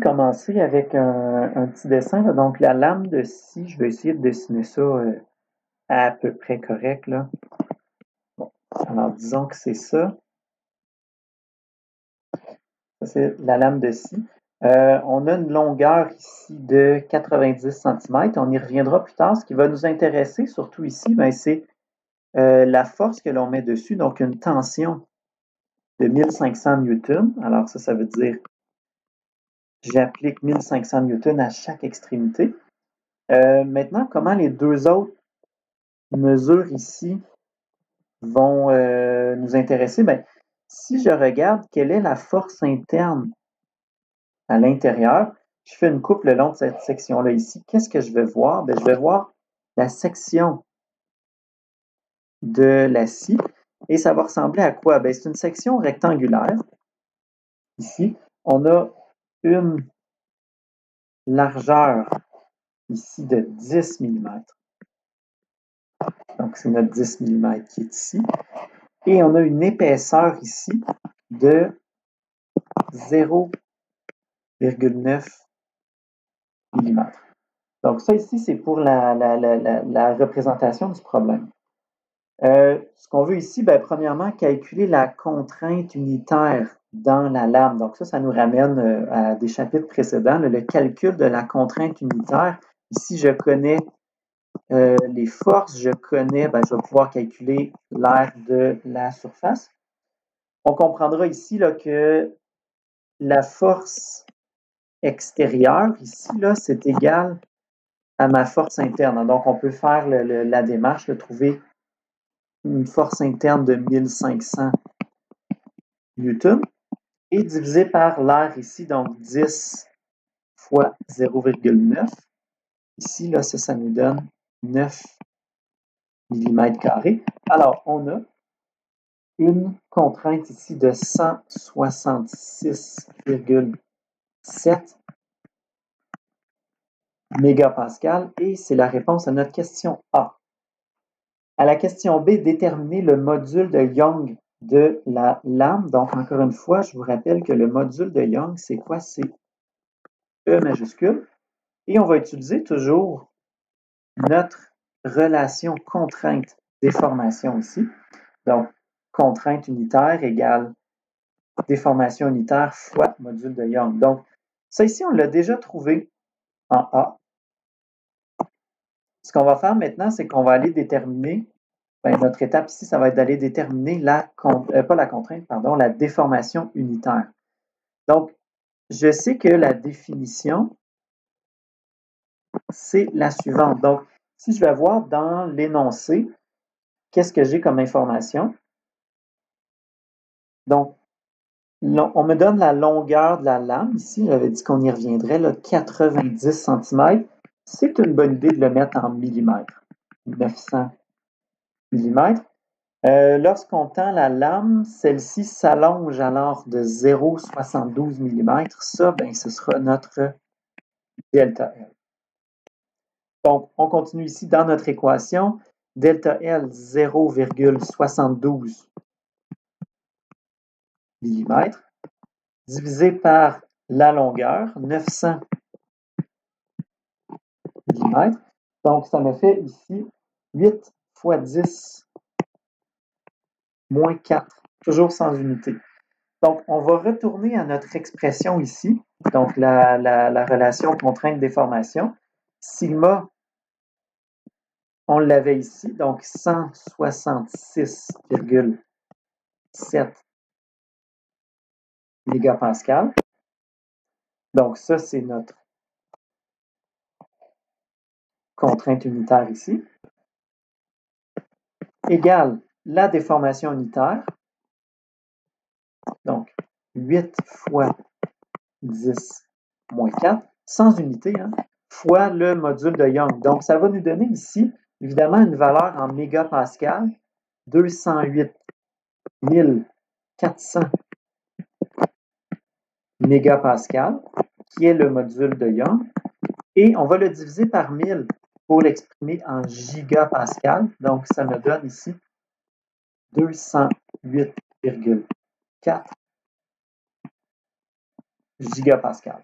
Commencer avec un petit dessin, là. Donc, la lame de scie, je vais essayer de dessiner ça à peu près correct, là. Bon, alors disons que c'est ça. Ça, c'est la lame de scie. On a une longueur ici de 90 cm. On y reviendra plus tard. Ce qui va nous intéresser, surtout ici, ben, c'est la force que l'on met dessus. Donc, une tension de 1500 newtons. Alors, ça veut dire j'applique 1500 newtons à chaque extrémité. Maintenant, comment les deux autres mesures ici vont nous intéresser? Bien, si je regarde quelle est la force interne à l'intérieur, je fais une coupe le long de cette section-là ici. Qu'est-ce que je vais voir? Bien, je vais voir la section de la scie et ça va ressembler à quoi? Bien, c'est une section rectangulaire. Ici, on a une largeur ici de 10 mm. Donc, c'est notre 10 mm qui est ici. Et on a une épaisseur ici de 0,9 mm. Donc, ça ici, c'est pour la représentation du problème. Ce qu'on veut ici, bien, premièrement, calculer la contrainte unitaire dans la lame. Donc, ça nous ramène à des chapitres précédents, le calcul de la contrainte unitaire. Ici, je connais les forces, je connais, bien, je vais pouvoir calculer l'aire de la surface. On comprendra ici là, que la force extérieure, ici, là, c'est égal à ma force interne. Donc, on peut faire la démarche de trouver une force interne de 1500 newtons et divisé par l'air ici, donc 10 fois 0,9. Ici, là, ça nous donne 9 mm². Alors, on a une contrainte ici de 166,7 mégapascal et c'est la réponse à notre question A. À la question B, déterminer le module de Young de la lame. Donc, encore une fois, je vous rappelle que le module de Young, c'est quoi? C'est E majuscule. Et on va utiliser toujours notre relation contrainte-déformation ici. Donc, contrainte unitaire égale déformation unitaire fois module de Young. Donc, ça ici, on l'a déjà trouvé en A. Ce qu'on va faire maintenant, c'est qu'on va aller déterminer, bien, notre étape ici, ça va être d'aller déterminer pas la contrainte, pardon, la déformation unitaire. Donc, je sais que la définition, c'est la suivante. Donc, si je vais voir dans l'énoncé, qu'est-ce que j'ai comme information? Donc, on me donne la longueur de la lame. Ici, j'avais dit qu'on y reviendrait, là, 90 cm. C'est une bonne idée de le mettre en millimètres. 900 mm. Lorsqu'on tend la lame, celle-ci s'allonge alors de 0,72 mm. Ça, ben, ce sera notre delta L. Donc, on continue ici dans notre équation. Delta L, 0,72 mm, divisé par la longueur, 900 mm. Donc, ça me fait ici 8 fois 10 moins 4, toujours sans unité. Donc, on va retourner à notre expression ici, donc la relation contrainte-déformation. Sigma, on l'avait ici, donc 166,7 mégapascal. Donc, ça, c'est notre contrainte unitaire ici. Égale la déformation unitaire. Donc, 8 fois 10 moins 4, sans unité, hein, fois le module de Young. Donc, ça va nous donner ici, évidemment, une valeur en mégapascal, 208 400 mégapascal, qui est le module de Young. Et on va le diviser par 1000 pour l'exprimer en gigapascal. Donc, ça me donne ici 208,4 gigapascal.